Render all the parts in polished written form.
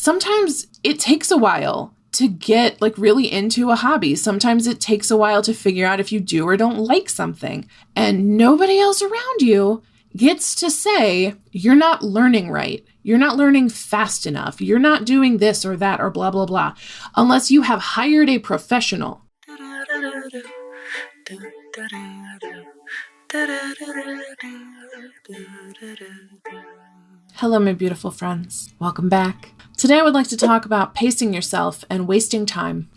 sometimes it takes a while to get like really into a hobby. Sometimes it takes a while to figure out if you do or don't like something, and nobody else around you gets to say, you're not learning right. You're not learning fast enough. You're not doing this or that or blah, blah, blah, unless you have hired a professional. Hello, my beautiful friends. Welcome back. Today, I would like to talk about pacing yourself and wasting time.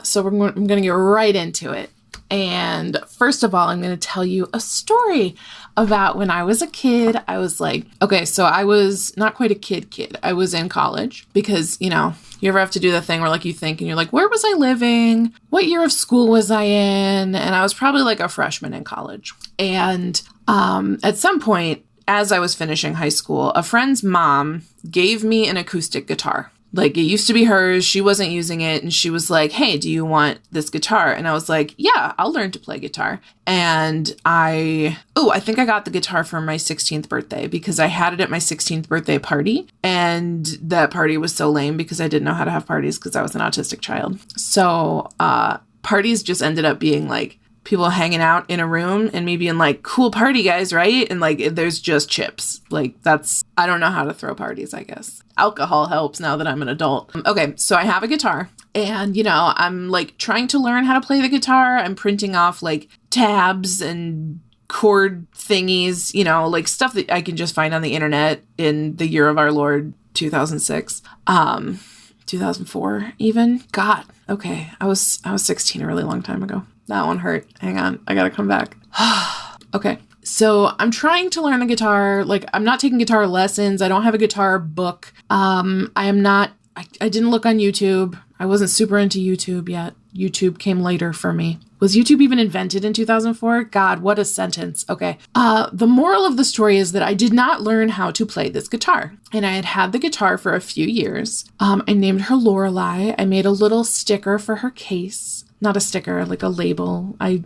So I'm going to get right into it. And first of all, I'm going to tell you a story about when I was a kid. I was like, okay, so I was not quite a kid. I was in college because, you know, you ever have to do the thing where like you think and you're like, where was I living? What year of school was I in? And I was probably like a freshman in college. And at some point, as I was finishing high school, a friend's mom gave me an acoustic guitar. Like, it used to be hers. She wasn't using it. And she was like, hey, do you want this guitar? And I was like, yeah, I'll learn to play guitar. And I think I got the guitar for my 16th birthday because I had it at my 16th birthday party. And that party was so lame because I didn't know how to have parties because I was an autistic child. So parties just ended up being like people hanging out in a room and me being like, cool party, guys, right? And like, there's just chips. Like, I don't know how to throw parties, I guess. Alcohol helps now that I'm an adult. Okay, so I have a guitar and, you know, I'm like trying to learn how to play the guitar. I'm printing off like tabs and chord thingies, you know, like stuff that I can just find on the internet in the year of our Lord, 2006. 2004 even. God, okay. I was 16 a really long time ago. That one hurt. Hang on. I gotta come back. Okay. So I'm trying to learn the guitar. Like, I'm not taking guitar lessons. I don't have a guitar book. I didn't look on YouTube. I wasn't super into YouTube yet. YouTube came later for me. Was YouTube even invented in 2004? God, what a sentence. Okay. The moral of the story is that I did not learn how to play this guitar. And I had had the guitar for a few years. I named her Lorelei. I made a little sticker for her case. Not a sticker, like a label. I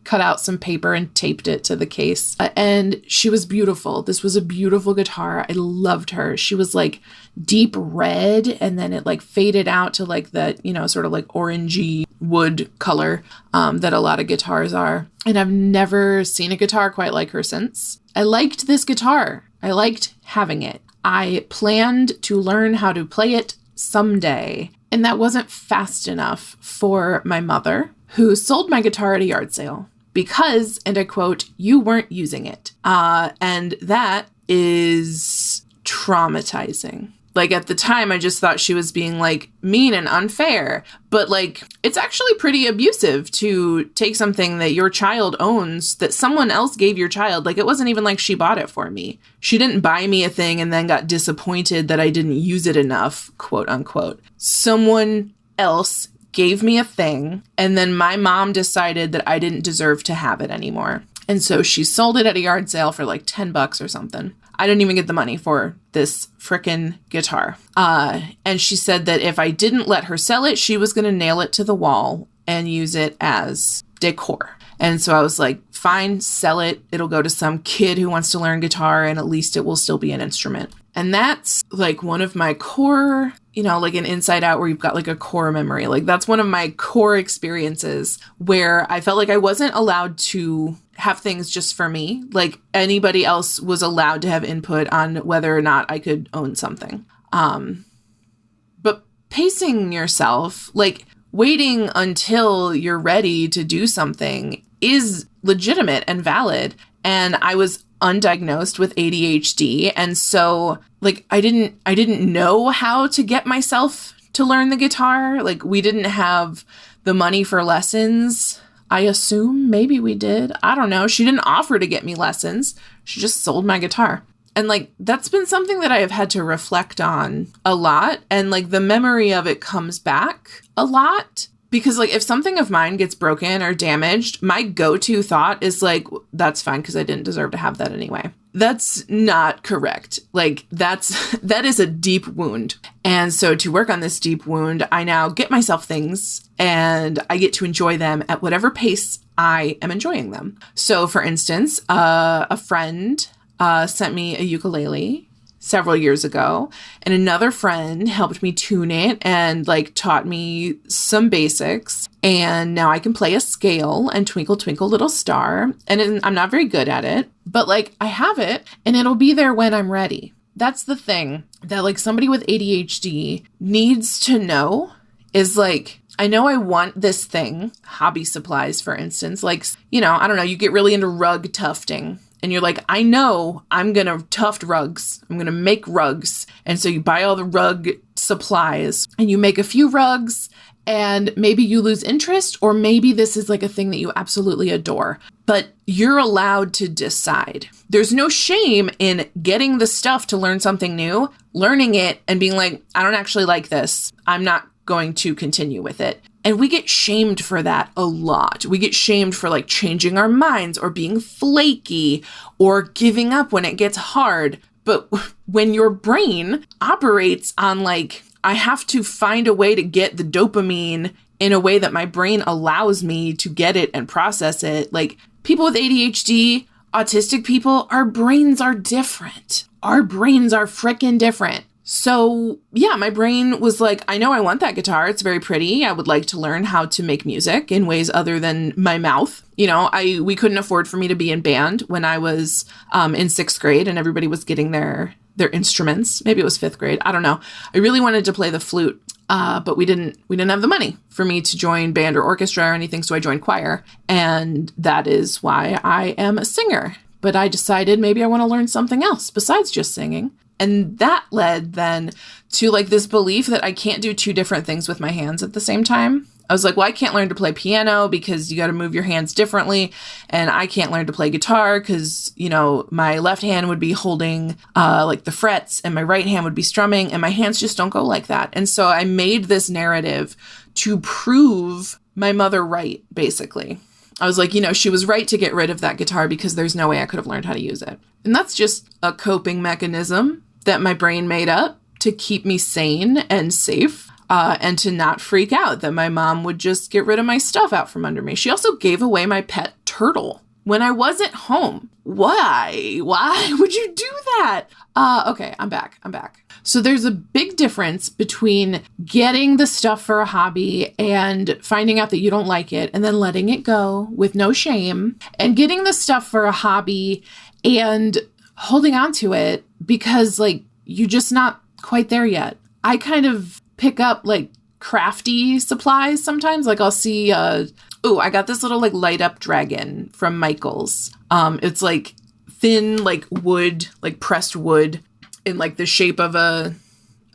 cut out some paper and taped it to the case. And she was beautiful. This was a beautiful guitar. I loved her. She was like deep red, and then it like faded out to like that, you know, sort of like orangey wood color that a lot of guitars are. And I've never seen a guitar quite like her since. I liked this guitar. I liked having it. I planned to learn how to play it someday. And that wasn't fast enough for my mother, who sold my guitar at a yard sale because, and I quote, you weren't using it. And that is traumatizing. Like, at the time, I just thought she was being like mean and unfair, but like, it's actually pretty abusive to take something that your child owns that someone else gave your child. Like, it wasn't even like she bought it for me. She didn't buy me a thing and then got disappointed that I didn't use it enough, quote unquote. Someone else gave me a thing, and then my mom decided that I didn't deserve to have it anymore. And so she sold it at a yard sale for like $10 or something. I didn't even get the money for this frickin' guitar. And she said that if I didn't let her sell it, she was going to nail it to the wall and use it as decor. And so I was like, fine, sell it. It'll go to some kid who wants to learn guitar, and at least it will still be an instrument. And that's like one of my core, you know, like an Inside Out where you've got like a core memory. Like, that's one of my core experiences where I felt like I wasn't allowed to have things just for me. Like, anybody else was allowed to have input on whether or not I could own something. But pacing yourself, like waiting until you're ready to do something, is legitimate and valid. And I was undiagnosed with ADHD. And so like, I didn't know how to get myself to learn the guitar. Like, we didn't have the money for lessons. I assume maybe we did. I don't know. She didn't offer to get me lessons. She just sold my guitar. And like, that's been something that I have had to reflect on a lot. And like, the memory of it comes back a lot. Because like, if something of mine gets broken or damaged, my go-to thought is like, that's fine because I didn't deserve to have that anyway. That's not correct. Like, that is a deep wound. And so to work on this deep wound, I now get myself things and I get to enjoy them at whatever pace I am enjoying them. So for instance, a friend sent me a ukulele several years ago, and another friend helped me tune it and like taught me some basics. And now I can play a scale and Twinkle Twinkle Little Star. And I'm not very good at it, but like I have it and it'll be there when I'm ready. That's the thing that like somebody with ADHD needs to know is like, I know I want this thing, hobby supplies, for instance, like, you know, I don't know, you get really into rug tufting and you're like, I know I'm going to tuft rugs. I'm going to make rugs. And so you buy all the rug supplies and you make a few rugs and maybe you lose interest, or maybe this is like a thing that you absolutely adore, but you're allowed to decide. There's no shame in getting the stuff to learn something new, learning it and being like, I don't actually like this. I'm not going to continue with it. And we get shamed for that a lot. We get shamed for like changing our minds or being flaky or giving up when it gets hard. But when your brain operates on like, I have to find a way to get the dopamine in a way that my brain allows me to get it and process it. Like people with ADHD, autistic people, our brains are different. Our brains are freaking different. So yeah, my brain was like, I know I want that guitar. It's very pretty. I would like to learn how to make music in ways other than my mouth. You know, we couldn't afford for me to be in band when I was in 6th grade and everybody was getting their instruments. Maybe it was 5th grade. I don't know. I really wanted to play the flute, but we didn't have the money for me to join band or orchestra or anything. So I joined choir, and that is why I am a singer. But I decided maybe I want to learn something else besides just singing. And that led then to like this belief that I can't do two different things with my hands at the same time. I was like, well, I can't learn to play piano because you got to move your hands differently. And I can't learn to play guitar because, you know, my left hand would be holding like the frets and my right hand would be strumming and my hands just don't go like that. And so I made this narrative to prove my mother right, basically. I was like, you know, she was right to get rid of that guitar because there's no way I could have learned how to use it. And that's just a coping mechanism that my brain made up to keep me sane and safe. And to not freak out that my mom would just get rid of my stuff out from under me. She also gave away my pet turtle when I wasn't home. Why? Why would you do that? Okay, I'm back. So there's a big difference between getting the stuff for a hobby and finding out that you don't like it and then letting it go with no shame, and getting the stuff for a hobby and holding on to it because like you're just not quite there yet. I kind of pick up like crafty supplies sometimes. Like I'll see, I got this little like light up dragon from Michael's. It's like thin, like wood, like pressed wood in like the shape of a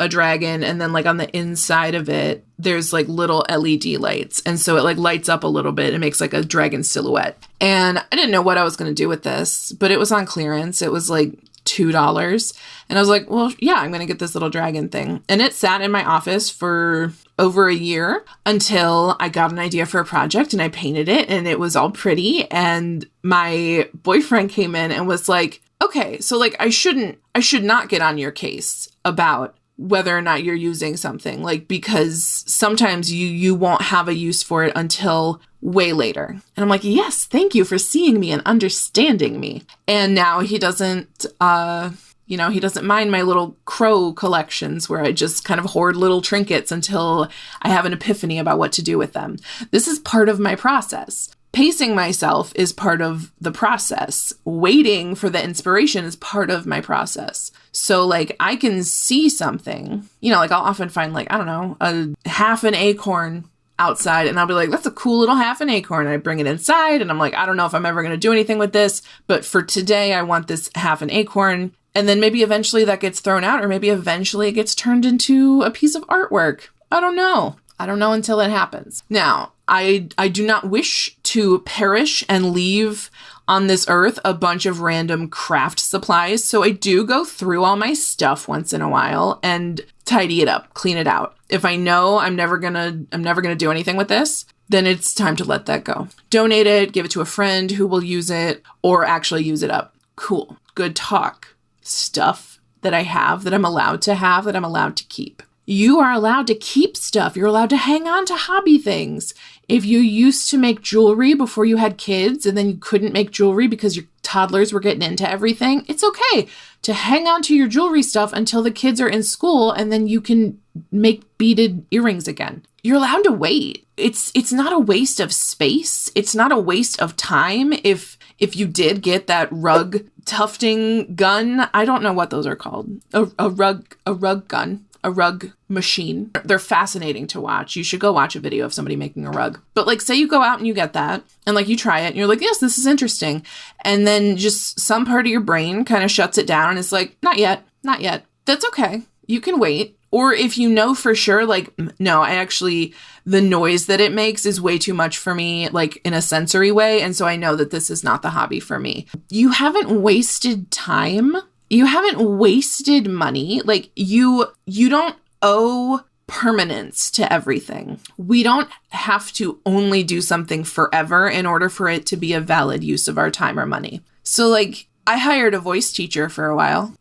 dragon. And then like on the inside of it, there's like little LED lights. And so it like lights up a little bit. It makes like a dragon silhouette. And I didn't know what I was going to do with this, but it was on clearance. It was like $2. And I was like, well, yeah, I'm going to get this little dragon thing. And it sat in my office for over a year until I got an idea for a project and I painted it and it was all pretty. And my boyfriend came in and was like, okay, so like I should not get on your case about whether or not you're using something, like, because sometimes you won't have a use for it until way later. And I'm like, yes, thank you for seeing me and understanding me. And now he doesn't mind my little crow collections where I just kind of hoard little trinkets until I have an epiphany about what to do with them. This is part of my process. Pacing myself is part of the process. Waiting for the inspiration is part of my process. So like I can see something, you know, like I'll often find like, I don't know, a half an acorn outside and I'll be like, that's a cool little half an acorn. I bring it inside and I'm like, I don't know if I'm ever going to do anything with this, but for today I want this half an acorn. And then maybe eventually that gets thrown out, or maybe eventually it gets turned into a piece of artwork. I don't know until it happens. Now, I do not wish to perish and leave on this earth a bunch of random craft supplies. So I do go through all my stuff once in a while and tidy it up, clean it out. If I know I'm never gonna do anything with this, then it's time to let that go. Donate it, give it to a friend who will use it, or actually use it up. Cool. Good talk. Stuff that I have, that I'm allowed to have, that I'm allowed to keep. You are allowed to keep stuff. You're allowed to hang on to hobby things. If you used to make jewelry before you had kids and then you couldn't make jewelry because you're toddlers were getting into everything, it's okay to hang on to your jewelry stuff until the kids are in school, and then you can make beaded earrings again. You're allowed to wait. It's not a waste of space. It's not a waste of time. If you did get that rug tufting gun, I don't know what those are called. A rug gun, a rug machine. They're fascinating to watch. You should go watch a video of somebody making a rug. But like, say you go out and you get that and like you try it and you're like, yes, this is interesting. And then just some part of your brain kind of shuts it down and it's like, not yet. That's okay. You can wait. Or if you know for sure, like, no, the noise that it makes is way too much for me, like in a sensory way. And so I know that this is not the hobby for me. You haven't wasted time. You haven't wasted money. Like you don't owe permanence to everything. We don't have to only do something forever in order for it to be a valid use of our time or money. So like I hired a voice teacher for a while.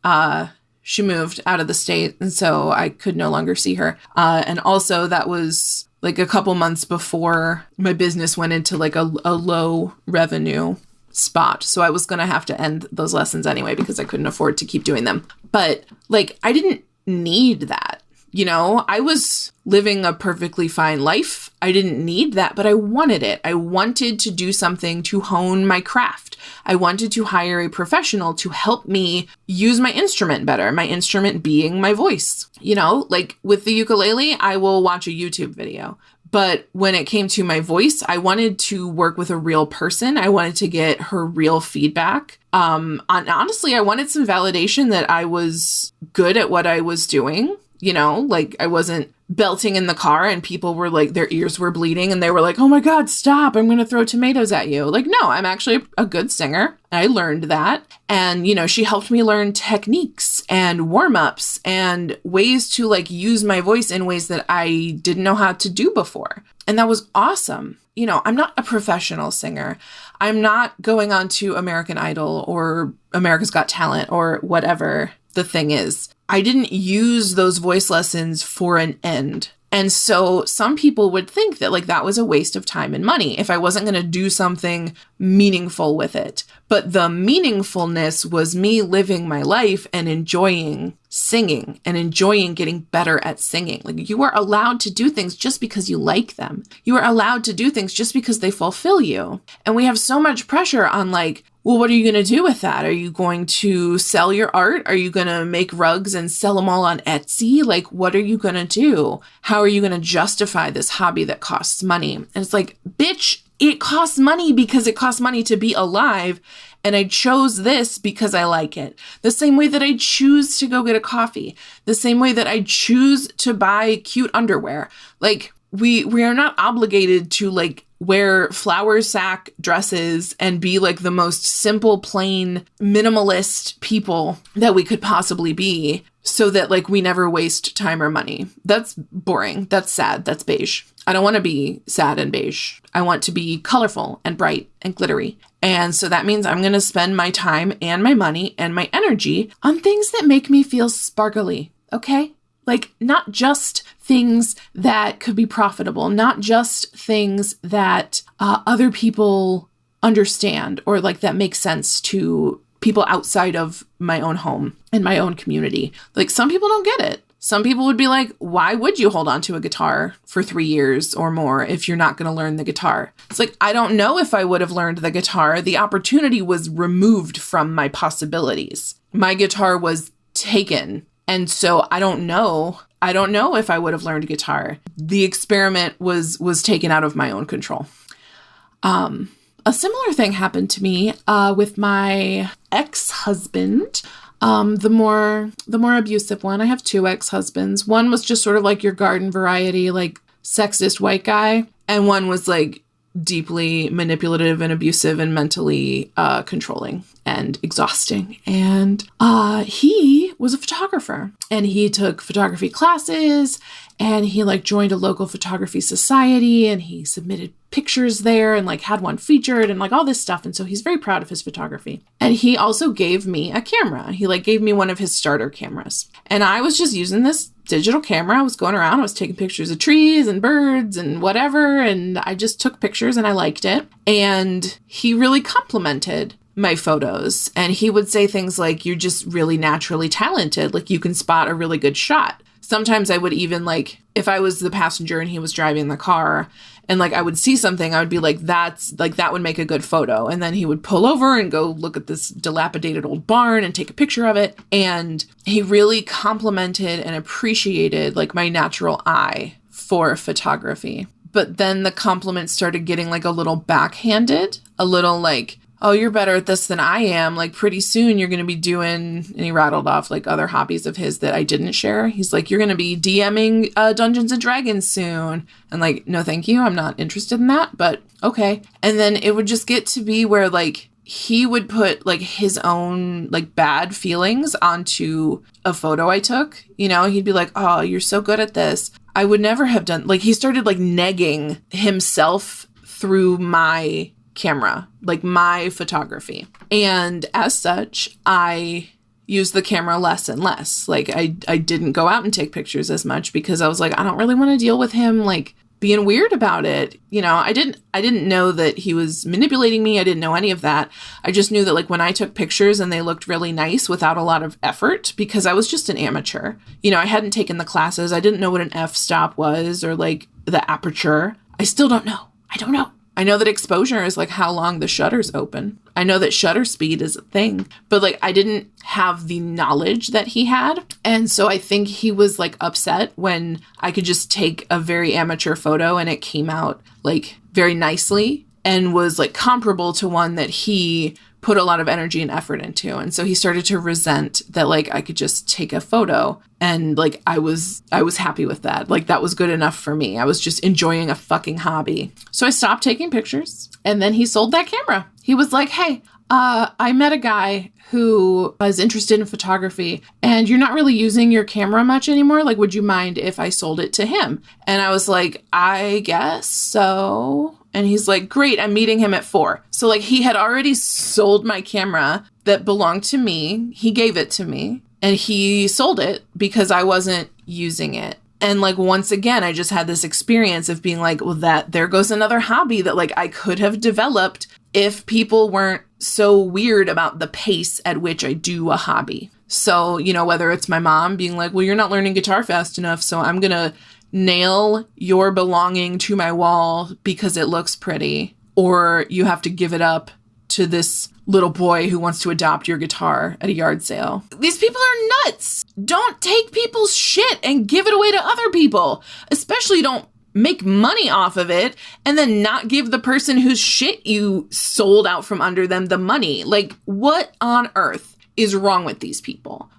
She moved out of the state, and so I could no longer see her. And also that was like a couple months before my business went into like a low revenue spot. So I was going to have to end those lessons anyway because I couldn't afford to keep doing them. But like, I didn't need that. You know, I was living a perfectly fine life. I didn't need that, but I wanted it. I wanted to do something to hone my craft. I wanted to hire a professional to help me use my instrument better, my instrument being my voice. You know, like with the ukulele, I will watch a YouTube video. But when it came to my voice, I wanted to work with a real person. I wanted to get her real feedback. Honestly, I wanted some validation that I was good at what I was doing. You know, like I wasn't belting in the car and people were like, their ears were bleeding and they were like, oh my God, stop. I'm going to throw tomatoes at you. Like, no, I'm actually a good singer. I learned that. And, you know, she helped me learn techniques and warm-ups and ways to like use my voice in ways that I didn't know how to do before. And that was awesome. You know, I'm not a professional singer. I'm not going on to American Idol or America's Got Talent or whatever the thing is. I didn't use those voice lessons for an end. And so some people would think that like that was a waste of time and money if I wasn't going to do something meaningful with it. But the meaningfulness was me living my life and enjoying singing and enjoying getting better at singing. Like you are allowed to do things just because you like them. You are allowed to do things just because they fulfill you. And we have so much pressure on like, well, what are you going to do with that? Are you going to sell your art? Are you going to make rugs and sell them all on Etsy? Like, what are you going to do? How are you going to justify this hobby that costs money? And it's like, bitch, it costs money because it costs money to be alive. And I chose this because I like it. The same way that I choose to go get a coffee. The same way that I choose to buy cute underwear. Like, we are not obligated to like wear flower sack dresses and be like the most simple, plain, minimalist people that we could possibly be so that like we never waste time or money. That's boring. That's sad. That's beige. I don't want to be sad and beige. I want to be colorful and bright and glittery. And so that means I'm going to spend my time and my money and my energy on things that make me feel sparkly. Okay? Like not just things that could be profitable, not just things that other people understand or like that make sense to people outside of my own home and my own community. Like some people don't get it. Some people would be like, why would you hold on to a guitar for 3 years or more if you're not going to learn the guitar? It's like, I don't know if I would have learned the guitar. The opportunity was removed from my possibilities. My guitar was taken. And so I don't know if I would have learned guitar. The experiment was taken out of my own control. A similar thing happened to me with my ex-husband. The more abusive one. I have 2 ex-husbands. One was just sort of like your garden variety, like sexist white guy. And one was like deeply manipulative and abusive and mentally controlling and exhausting. And he was a photographer and he took photography classes and he like joined a local photography society and he submitted pictures there and like had one featured and like all this stuff. And so he's very proud of his photography. And he also gave me a camera. He like gave me one of his starter cameras. And I was just using this digital camera. I was going around, I was taking pictures of trees and birds and whatever. And I just took pictures and I liked it. And he really complimented my photos. And he would say things like, you're just really naturally talented. Like you can spot a really good shot. Sometimes I would even like, if I was the passenger and he was driving the car and like I would see something, I would be like, that's like, that would make a good photo. And then he would pull over and go look at this dilapidated old barn and take a picture of it. And he really complimented and appreciated like my natural eye for photography. But then the compliments started getting like a little backhanded, a little like, oh, you're better at this than I am. Like pretty soon you're going to be doing, and he rattled off like other hobbies of his that I didn't share. He's like, you're going to be DMing Dungeons and Dragons soon. And like, no, thank you. I'm not interested in that, but okay. And then it would just get to be where like he would put like his own like bad feelings onto a photo I took. You know, he'd be like, oh, you're so good at this. I would never have done, like he started like negging himself through my camera, like my photography. And as such, I used the camera less and less. Like I didn't go out and take pictures as much because I was like, I don't really want to deal with him like being weird about it. You know, I didn't know that he was manipulating me. I didn't know any of that. I just knew that like when I took pictures and they looked really nice without a lot of effort, because I was just an amateur. You know, I hadn't taken the classes. I didn't know what an f-stop was or like the aperture. I still don't know. I don't know. I know that exposure is like how long the shutter's open. I know that shutter speed is a thing, but like I didn't have the knowledge that he had. And so I think he was like upset when I could just take a very amateur photo and it came out like very nicely and was like comparable to one that he put a lot of energy and effort into. And so he started to resent that like I could just take a photo and like I was happy with that. Like that was good enough for me. I was just enjoying a fucking hobby. So I stopped taking pictures and then he sold that camera. He was like, hey, I met a guy who is interested in photography and you're not really using your camera much anymore. Like, would you mind if I sold it to him? And I was like, I guess so. And he's like, great, I'm meeting him at 4. So like he had already sold my camera that belonged to me. He gave it to me and he sold it because I wasn't using it. And like, once again, I just had this experience of being like, well, there goes another hobby that like I could have developed if people weren't so weird about the pace at which I do a hobby. So, you know, whether it's my mom being like, well, you're not learning guitar fast enough, so I'm going to nail your belonging to my wall because it looks pretty, or you have to give it up to this little boy who wants to adopt your guitar at a yard sale. These people are nuts. Don't take people's shit and give it away to other people. Especially don't make money off of it and then not give the person whose shit you sold out from under them the money. Like, what on earth is wrong with these people?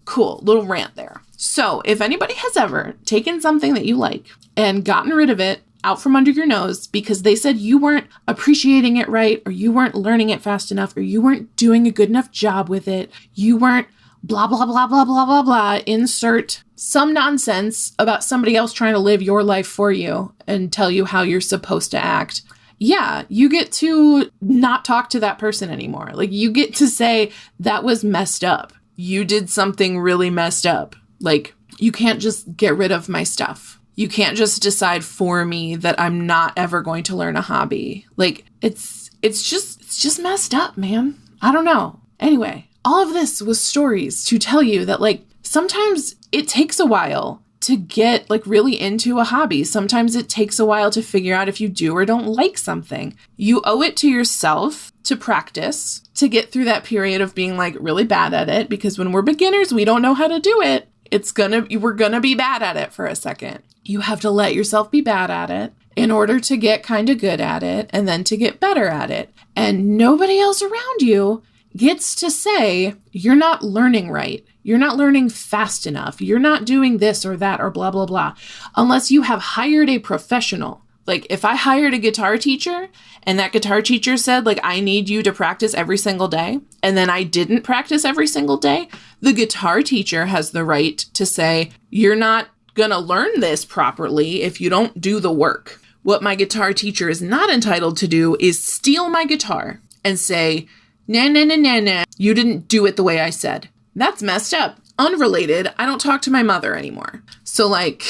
Cool. Little rant there. So if anybody has ever taken something that you like and gotten rid of it out from under your nose because they said you weren't appreciating it right, or you weren't learning it fast enough, or you weren't doing a good enough job with it, you weren't blah, blah, blah, blah, blah, blah, blah, insert some nonsense about somebody else trying to live your life for you and tell you how you're supposed to act. Yeah, you get to not talk to that person anymore. Like, you get to say, that was messed up. You did something really messed up. Like, you can't just get rid of my stuff. You can't just decide for me that I'm not ever going to learn a hobby. Like, it's just messed up, man. I don't know. Anyway, all of this was stories to tell you that, like, sometimes it takes a while to get, like, really into a hobby. Sometimes it takes a while to figure out if you do or don't like something. You owe it to yourself to practice, to get through that period of being, like, really bad at it, because when we're beginners, we don't know how to do it. We're gonna be bad at it for a second. You have to let yourself be bad at it in order to get kind of good at it and then to get better at it. And nobody else around you gets to say, you're not learning right. You're not learning fast enough. You're not doing this or that or blah, blah, blah, unless you have hired a professional. Like, if I hired a guitar teacher and that guitar teacher said, like, I need you to practice every single day, and then I didn't practice every single day, the guitar teacher has the right to say, you're not gonna learn this properly if you don't do the work. What my guitar teacher is not entitled to do is steal my guitar and say, nah, nah, nah, nah, nah, you didn't do it the way I said. That's messed up. Unrelated, I don't talk to my mother anymore. So, like,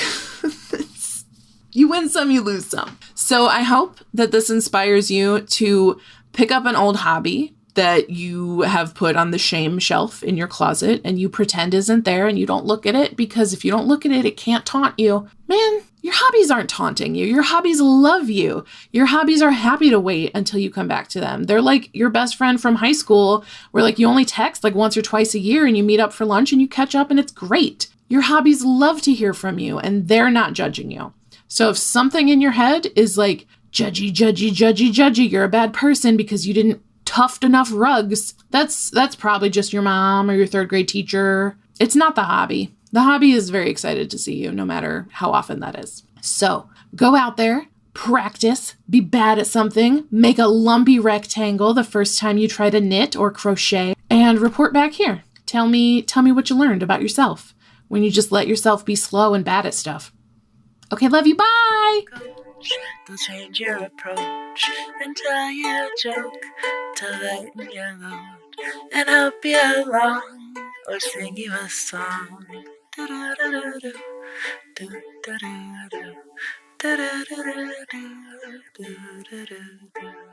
you win some, you lose some. So I hope that this inspires you to pick up an old hobby that you have put on the shame shelf in your closet and you pretend isn't there and you don't look at it because if you don't look at it, it can't taunt you. Man, your hobbies aren't taunting you. Your hobbies love you. Your hobbies are happy to wait until you come back to them. They're like your best friend from high school where like you only text like once or twice a year and you meet up for lunch and you catch up and it's great. Your hobbies love to hear from you and they're not judging you. So if something in your head is like judgy, judgy, judgy, judgy, you're a bad person because you didn't tuft enough rugs, that's probably just your mom or your third grade teacher. It's not the hobby. The hobby is very excited to see you, no matter how often that is. So go out there, practice, be bad at something, make a lumpy rectangle the first time you try to knit or crochet, and report back here. Tell me what you learned about yourself when you just let yourself be slow and bad at stuff. Okay, love you, bye! They'll change your approach and tell you a joke to lighten your load and help you along or sing you a song. Do-do-do-do-do, do-do-do-do, do-do-do-do, do-do-do-do.